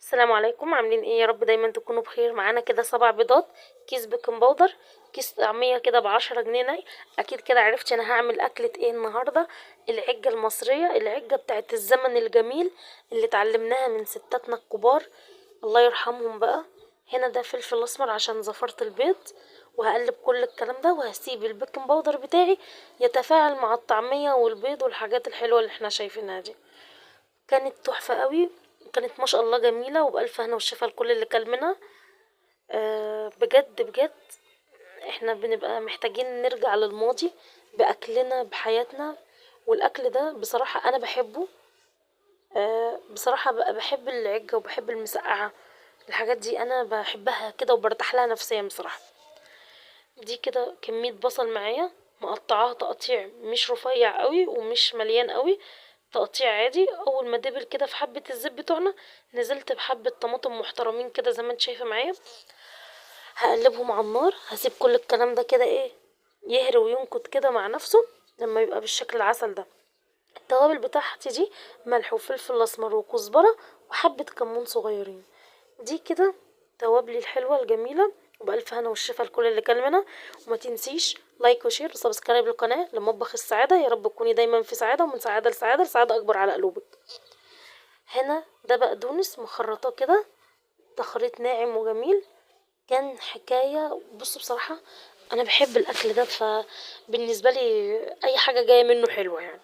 السلام عليكم، عاملين ايه؟ يا رب دايما تكونوا بخير. معانا كده 7 بيضات، كيس بيكنج باودر، كيس طعمية كده ب10 جنيه ني. اكيد كده عرفت انا هعمل اكلة ايه النهاردة. العجة المصرية، العجة بتاعت الزمن الجميل اللي اتعلمناها من ستاتنا الكبار، الله يرحمهم بقى. هنا ده فلفل اسمر عشان زفرت البيض، وهقلب كل الكلام ده وهسيب البيكنج باودر بتاعي يتفاعل مع الطعمية والبيض والحاجات الحلوة اللي احنا شايفينها دي. كانت تحفة قوي، كانت ما شاء الله جميلة، وبألف هنا والشفا لكل اللي كل منها. بجد بجد احنا بنبقى محتاجين نرجع للماضي بأكلنا بحياتنا. والأكل ده بصراحة أنا بحبه. بصراحة بقى بحب العجة وبحب المسقعة، الحاجات دي أنا بحبها كده وبرتاح لها نفسيا بصراحة. دي كده كمية بصل معايا، مقطعاها تقطيع مش رفيع قوي ومش مليان قوي، تقطيع عادي. اول ما دبل كده في حبة الزيت بتوعنا، نزلت بحبة طماطم محترمين كده زي ما انت شايفة معايا. هقلبهم على النار، هسيب كل الكلام ده كده ايه يهري وينكت كده مع نفسه لما يبقى بالشكل العسل ده. التوابل بتاعتي دي ملح وفلفل اسمر وكزبرة وحبة كمون صغيرين. دي كده توابلي الحلوة الجميلة، وبألف هنا والشفا لكل اللي كل منها. وما تنسيش لايك وشير وسبسكرايب للقناة لمطبخ السعادة. يا رب تكوني دايما في سعادة، ومن سعادة لسعادة، لسعادة أكبر على قلوبك. هنا ده بقدونس مخرطاه كده، تخريط ناعم وجميل، كان حكاية. بص بصراحة أنا بحب الأكل ده، فبالنسبة لي أي حاجة جاية منه حلوة يعني.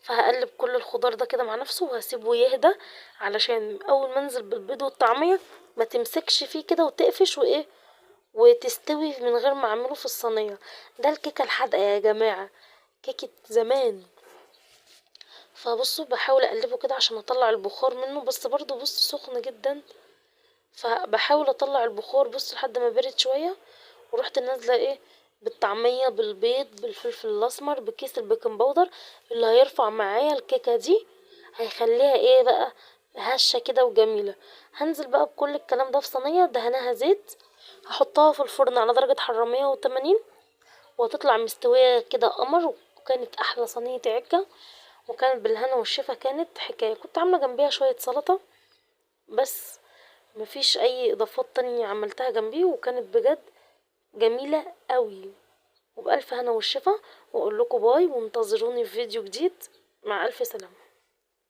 فهقلب كل الخضار ده كده مع نفسه وهسيبه يهدى، علشان اول ما انزل بالبيض والطعمية ما تمسكش فيه كده وتقفش وايه وتستوي من غير ما اعمله في الصينية. ده الكيكة الحادقة يا جماعة، كيكة زمان. فبصوا بحاول اقلبه كده عشان اطلع البخار منه، بس برضو بص سخن جدا. فبحاول اطلع البخار بص لحد ما برد شوية، ورحت نازلة ايه بالطعمية بالبيض بالفلفل الاسمر بكيس البيكنج باودر اللي هيرفع معايا الكيكة دي، هيخليها ايه بقى هشة كده وجميلة. هنزل بقى بكل الكلام ده في صينية دهنها زيت، هحطها في الفرن على درجة حرارة 180، وهتطلع مستوية كده قمر. وكانت احلى صينية عجة، وكانت بالهنا والشفا، كانت حكاية. كنت عاملة جنبيها شوية سلطة بس، مفيش اي اضافات تانية عملتها جنبيه، وكانت بجد جميلة قوي. وبألف هنا والشفا، واقول لكم باي وانتظروني في فيديو جديد. مع الف سلامة.